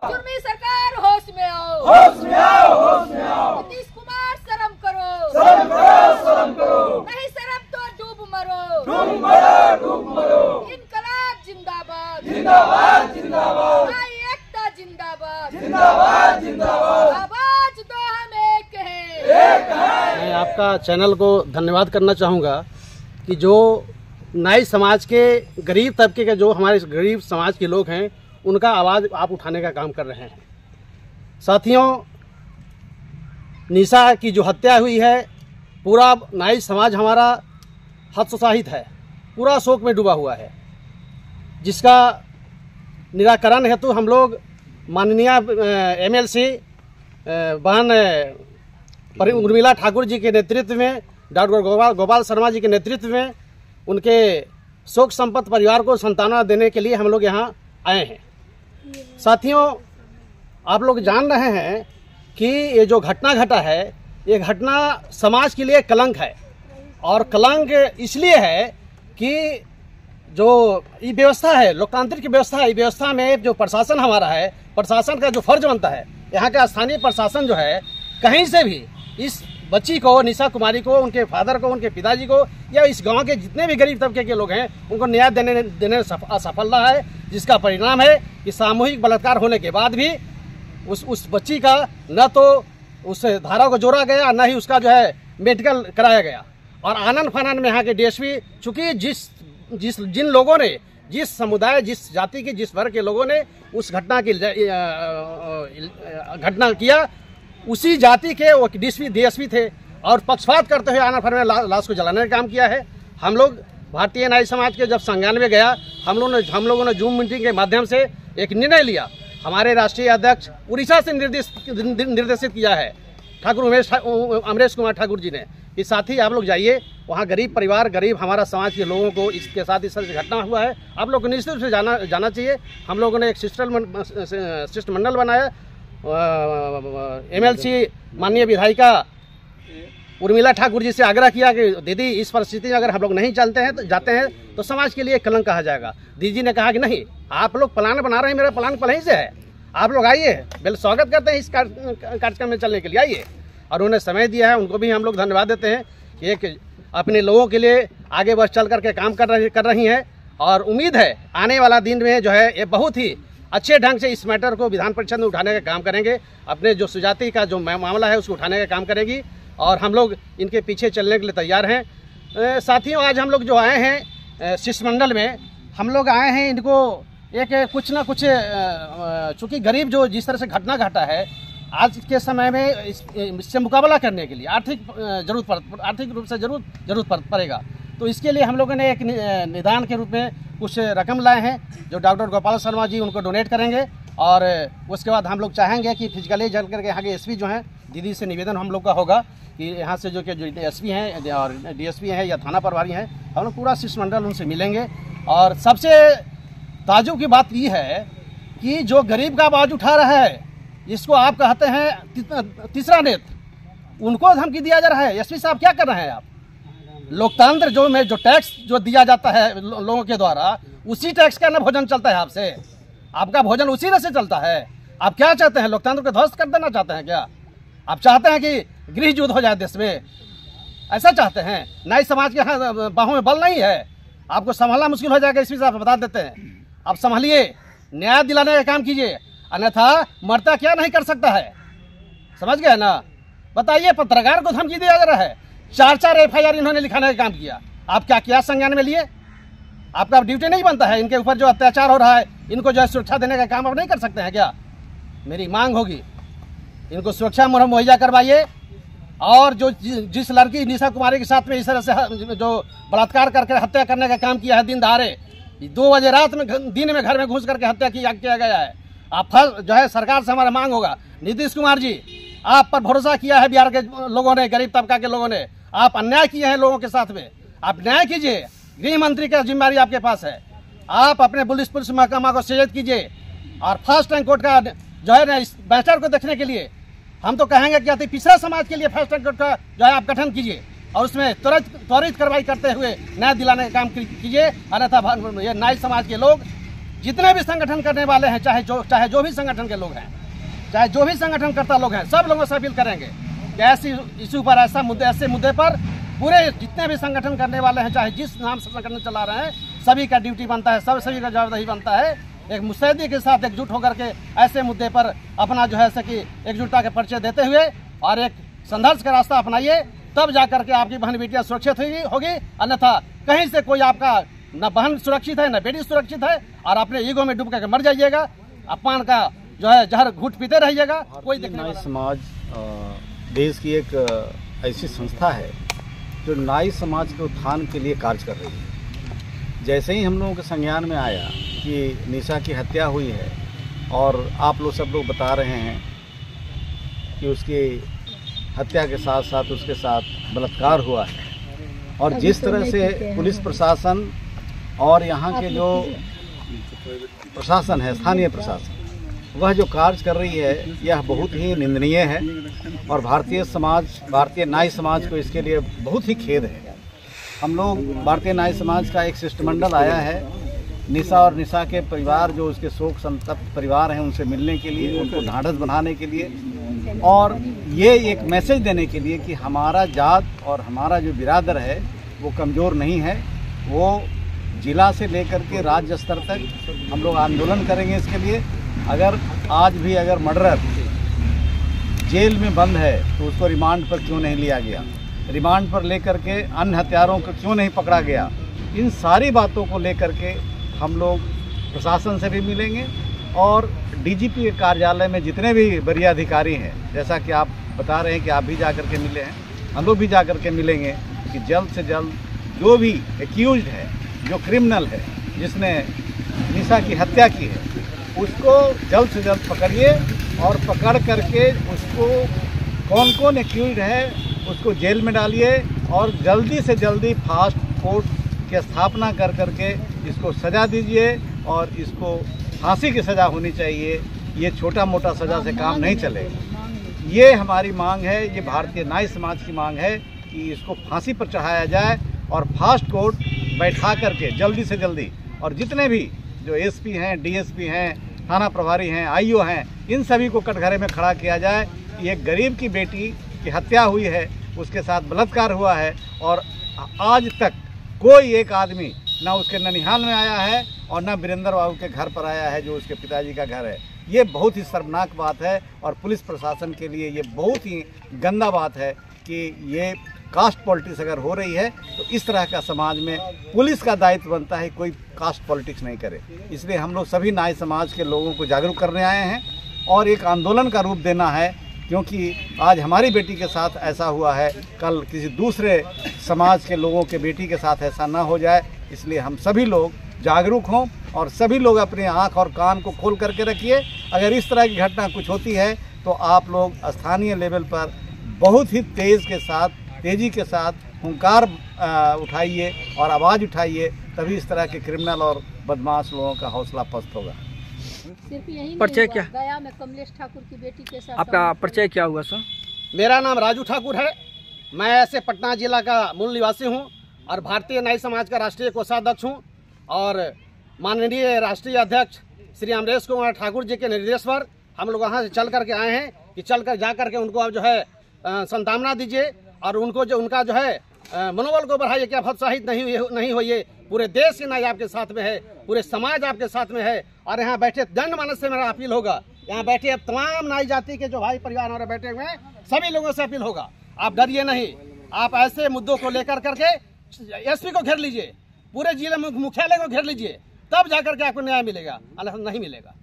जुर्मी सरकार होश में आओ, होश में आओ, होश में आओ। नीतीश कुमार शर्म करो, शर्म करो, शर्म करो। नहीं शर्म तो डूब मरो, डूब मरो, डूब मरो। इनकलाब जिंदाबाद, जिंदाबाद, जिंदाबाद। भाई एकता जिंदाबाद, जिंदाबाद, जिंदाबाद। आवाज दो हम एक हैं, एक हैं। मैं आपका चैनल को धन्यवाद करना चाहूँगा कि जो नाई समाज के गरीब तबके के जो हमारे गरीब समाज के लोग हैं उनका आवाज़ आप उठाने का काम कर रहे हैं। साथियों, निशा की जो हत्या हुई है, पूरा नाई समाज हमारा हतोत्साहित है, पूरा शोक में डूबा हुआ है, जिसका निराकरण हेतु हम लोग माननीय MLC बहन उर्मिला ठाकुर जी के नेतृत्व में, डॉक्टर गोपाल शर्मा जी के नेतृत्व में उनके शोक संपन्न परिवार को सांत्वना देने के लिए हम लोग यहाँ आए हैं। साथियों, आप लोग जान रहे हैं कि ये जो घटना घटा है, ये घटना समाज के लिए कलंक है, और कलंक इसलिए है कि जो ये व्यवस्था है, लोकतांत्रिक व्यवस्था है, व्यवस्था में जो प्रशासन हमारा है, प्रशासन का जो फर्ज बनता है, यहाँ का स्थानीय प्रशासन जो है कहीं से भी इस बच्ची को, निशा कुमारी को, उनके फादर को, उनके पिताजी को, या इस गांव के जितने भी गरीब तबके के लोग हैं उनको न्याय देने असफल रहा है, जिसका परिणाम है कि सामूहिक बलात्कार होने के बाद भी उस बच्ची का न तो उस धारा को जोड़ा गया, न ही उसका जो है मेडिकल कराया गया। और आनंद फानन में यहाँ के DSP, चूंकि जिन लोगों ने, जिस समुदाय, जिस जाति के, जिस वर्ग के लोगों ने उस घटना किया, उसी जाति के वो DSP थे, और पक्षपात करते हुए आनंद फानन में लाश को जलाने का काम किया है। हम लोग भारतीय नाई समाज के जब संज्ञान में गया, हम लोगों ने जूम मीटिंग के माध्यम से एक निर्णय लिया। हमारे राष्ट्रीय अध्यक्ष उड़ीसा से निर्देशित किया है ठाकुर अमरेश कुमार ठाकुर जी ने कि साथी आप लोग जाइए, वहाँ गरीब परिवार, गरीब हमारा समाज के लोगों को इसके साथ इस तरह से घटना हुआ है, आप लोग को निश्चित रूप से जाना चाहिए। हम लोगों ने एक शिष्टमंडल बनाया। MLC माननीय विधायिका उर्मिला ठाकुर जी से आग्रह किया कि दीदी, इस परिस्थिति में अगर हम लोग नहीं जाते हैं तो समाज के लिए कलंक कहा जाएगा। दीदी ने कहा कि नहीं, आप लोग प्लान बना रहे हैं, मेरा प्लान पहले ही से है, आप लोग आइए, बिल्कुल स्वागत करते हैं इस कार्यक्रम में चलने के लिए, आइए। और उन्हें समय दिया है, उनको भी हम लोग धन्यवाद देते हैं कि एक अपने लोगों के लिए आगे बढ़ चल करके काम कर रही हैं। और उम्मीद है आने वाला दिन में जो है ये बहुत ही अच्छे ढंग से इस मैटर को विधान परिषद में उठाने का काम करेंगे। अपने जो सुजाति का जो मामला है उसको उठाने का काम करेगी, और हम लोग इनके पीछे चलने के लिए तैयार हैं। साथियों, आज हम लोग जो आए हैं शिष्टमंडल में, हम लोग आए हैं इनको एक कुछ ना कुछ, चूँकि गरीब जो जिस तरह से घटना घटा है, आज के समय में इससे मुकाबला करने के लिए आर्थिक रूप से जरूरत पड़ेगा। तो इसके लिए हम लोगों ने एक निदान के रूप में कुछ रकम लाए हैं, जो डॉक्टर गोपाल शर्मा जी उनको डोनेट करेंगे। और उसके बाद हम लोग चाहेंगे कि फिजिकली जल करके यहाँ के SP जो हैं, दीदी से निवेदन हम लोग का होगा कि यहाँ से जो SP हैं और DSP हैं या थाना प्रभारी हैं, हम लोग पूरा शिष्टमंडल उनसे मिलेंगे। और सबसे ताजुब की बात ये है कि जो गरीब का आवाज़ उठा रहा है, जिसको आप कहते हैं तीसरा नेत्र, उनको धमकी दिया जा रहा है। SP साहब, क्या कर रहे हैं आप? लोकतंत्र जो टैक्स जो दिया जाता है लोगों के द्वारा, उसी टैक्स का ना भोजन चलता है आपसे, आपका भोजन उसी तरह से चलता है। आप क्या चाहते हैं? लोकतंत्र को ध्वस्त कर देना चाहते हैं क्या? आप चाहते हैं कि गृह युद्ध हो जाए देश में? ऐसा चाहते हैं? नाई समाज के बाहों में बल नहीं है, आपको संभालना मुश्किल हो जाएगा। SP साहब बता देते हैं, आप संभालिए, न्याय दिलाने का काम कीजिए, अन्यथा मरता क्या नहीं कर सकता है। समझ गए ना? बताइए, पत्रकार को धमकी दिया जा रहा है, 4 FIR इन्होंने लिखाने का काम किया। आप क्या संज्ञान में लिए? आपका ड्यूटी नहीं बनता है? इनके ऊपर जो अत्याचार हो रहा है, इनको जो है सुरक्षा देने का काम आप नहीं कर सकते हैं क्या? मेरी मांग होगी, इनको सुरक्षा मुहैया करवाइए। और जो जिस लड़की निशा कुमारी के साथ में इस तरह से जो बलात्कार करके हत्या करने का काम किया है, दिन दहाड़े 2 बजे रात में, दिन में घर में घुस करके हत्या किया गया है। आप जो है सरकार से हमारा मांग होगा, नीतीश कुमार जी, आप पर भरोसा किया है बिहार के लोगों ने, गरीब तबका के लोगों ने, आप अन्याय किए हैं लोगों के साथ में, आप न्याय कीजिए। गृह मंत्री का जिम्मेदारी आपके पास है, आप अपने पुलिस महकमा को सजग कीजिए। और फास्ट ट्रैक कोर्ट का जो है ना, इस मैटर को देखने के लिए हम तो कहेंगे कि अति पिछड़ा समाज के लिए फास्ट ट्रैक कोर्ट का जो है आप गठन कीजिए, और उसमें त्वरित कार्रवाई करते हुए न्याय दिलाने का काम कीजिए। अन्यथा ये नाई समाज के लोग जितने भी संगठन करने वाले हैं, चाहे जो भी संगठन के लोग हैं, चाहे जो भी संगठन करता लोग हैं, सब लोगों से अपील करेंगे कि ऐसी इशू पर, ऐसे मुद्दे पर पूरे जितने भी संगठन करने वाले हैं, चाहे जिस नाम से संगठन चला रहे हैं, सभी का ड्यूटी बनता है, सभी का जवाबदेही बनता है एक मुस्तैदी के साथ एकजुट होकर के ऐसे मुद्दे पर अपना जो है कि एकजुटता के परिचय देते हुए और एक संघर्ष का रास्ता अपनाइए, तब जाकर के आपकी बहन बेटियां सुरक्षित होगी। अन्यथा कहीं से कोई आपका न बहन सुरक्षित है न बेटी सुरक्षित है, और अपने ईगो में डूब करके मर जाइएगा, अपमान का जो है जहर घूट पीते रहिएगा। कोई नाई समाज देश की एक ऐसी संस्था है जो नाई समाज के उत्थान के लिए कार्य कर रही है। जैसे ही हम लोगों के संज्ञान में आया कि निशा की हत्या हुई है और आप लोग सब लोग बता रहे हैं कि उसकी हत्या के साथ साथ उसके साथ बलात्कार हुआ है, और जिस तरह से पुलिस प्रशासन और यहाँ के जो प्रशासन है, स्थानीय प्रशासन, वह जो कार्य कर रही है, यह बहुत ही निंदनीय है। और भारतीय नाई समाज को इसके लिए बहुत ही खेद है। हम लोग भारतीय नाई समाज का एक शिष्टमंडल आया है निशा और निशा के परिवार, जो उसके शोक संतप्त परिवार हैं, उनसे मिलने के लिए, उनको ढाढ़स बनाने के लिए और ये एक मैसेज देने के लिए कि हमारा जात और हमारा जो बिरादर है वो कमज़ोर नहीं है। वो जिला से लेकर के राज्य स्तर तक हम लोग आंदोलन करेंगे इसके लिए। अगर आज भी अगर मर्डरर जेल में बंद है तो उसको रिमांड पर क्यों नहीं लिया गया, रिमांड पर लेकर के अन्य हत्यारों को क्यों नहीं पकड़ा गया, इन सारी बातों को लेकर के हम लोग प्रशासन से भी मिलेंगे और डीजीपी के कार्यालय में जितने भी वरीय अधिकारी हैं, जैसा कि आप बता रहे हैं कि आप भी जाकर के मिले हैं, हम लोग भी जाकर के मिलेंगे कि जल्द से जल्द जो भी एक्यूज्ड है, जो क्रिमिनल है, जिसने निशा की हत्या की है, उसको जल्द से जल्द पकड़िए और पकड़ करके उसको कौन कौन एक्यूज्ड है उसको जेल में डालिए और जल्दी से जल्दी फास्ट कोर्ट की स्थापना कर करके इसको सज़ा दीजिए और इसको फांसी की सज़ा होनी चाहिए। ये छोटा मोटा सज़ा से काम नहीं चलेगा। ये हमारी मांग है, ये भारतीय नाई समाज की मांग है कि इसको फांसी पर चढ़ाया जाए और फास्ट कोर्ट बैठा करके जल्दी से जल्दी, और जितने भी जो एसपी हैं, डीएसपी हैं, थाना प्रभारी हैं, आईओ हैं, इन सभी को कटघरे में खड़ा किया जाए कि एक गरीब की बेटी की हत्या हुई है, उसके साथ बलात्कार हुआ है और आज तक कोई एक आदमी ना उसके ननिहाल में आया है और ना वीरेंद्र बाबू के घर पर आया है जो उसके पिताजी का घर है। ये बहुत ही शर्मनाक बात है और पुलिस प्रशासन के लिए ये बहुत ही गंदा बात है कि ये कास्ट पॉलिटिक्स अगर हो रही है तो इस तरह का समाज में पुलिस का दायित्व बनता है कोई कास्ट पॉलिटिक्स नहीं करे। इसलिए हम लोग सभी नाई समाज के लोगों को जागरूक करने आए हैं और एक आंदोलन का रूप देना है, क्योंकि आज हमारी बेटी के साथ ऐसा हुआ है, कल किसी दूसरे समाज के लोगों के बेटी के साथ ऐसा ना हो जाए। इसलिए हम सभी लोग जागरूक हों और सभी लोग अपनी आँख और कान को खोल करके रखिए। अगर इस तरह की घटना कुछ होती है तो आप लोग स्थानीय लेवल पर बहुत ही तेज़ी के साथ हुंकार उठाइए और आवाज़ उठाइए, तभी इस तरह के क्रिमिनल और बदमाश लोगों का हौसला पस्त होगा। सिर्फ यही परिचय क्या? गया में कमलेश ठाकुर की बेटी के साथ आपका परिचय क्या हुआ सर? मेरा नाम राजू ठाकुर है। मैं ऐसे पटना जिला का मूल निवासी हूं और भारतीय नाई समाज का राष्ट्रीय कोषाध्यक्ष हूं और माननीय राष्ट्रीय अध्यक्ष श्री अमरेश कुमार ठाकुर जी के निर्देश पर हम लोग वहां से चल करके आए हैं कि चल कर जा करके उनको अब जो है सांत्वना दीजिए और उनको जो उनका जो है मनोबल को बढ़ाइए कि आप हतोत्साहित नहीं होइए। पूरे देश के नाई आपके साथ में है, पूरे समाज आपके साथ में है और यहाँ बैठे जनमानस से मेरा अपील होगा, यहाँ बैठे अब तमाम नाई जाति के जो भाई परिवार हमारे बैठे हुए हैं सभी लोगों से अपील होगा, आप डरिए नहीं। आप ऐसे मुद्दों को लेकर करके एसपी को घेर लीजिए, पूरे जिले मुख्यालय को घेर लीजिए, तब जाकर के आपको न्याय मिलेगा, अन्यथा नहीं मिलेगा।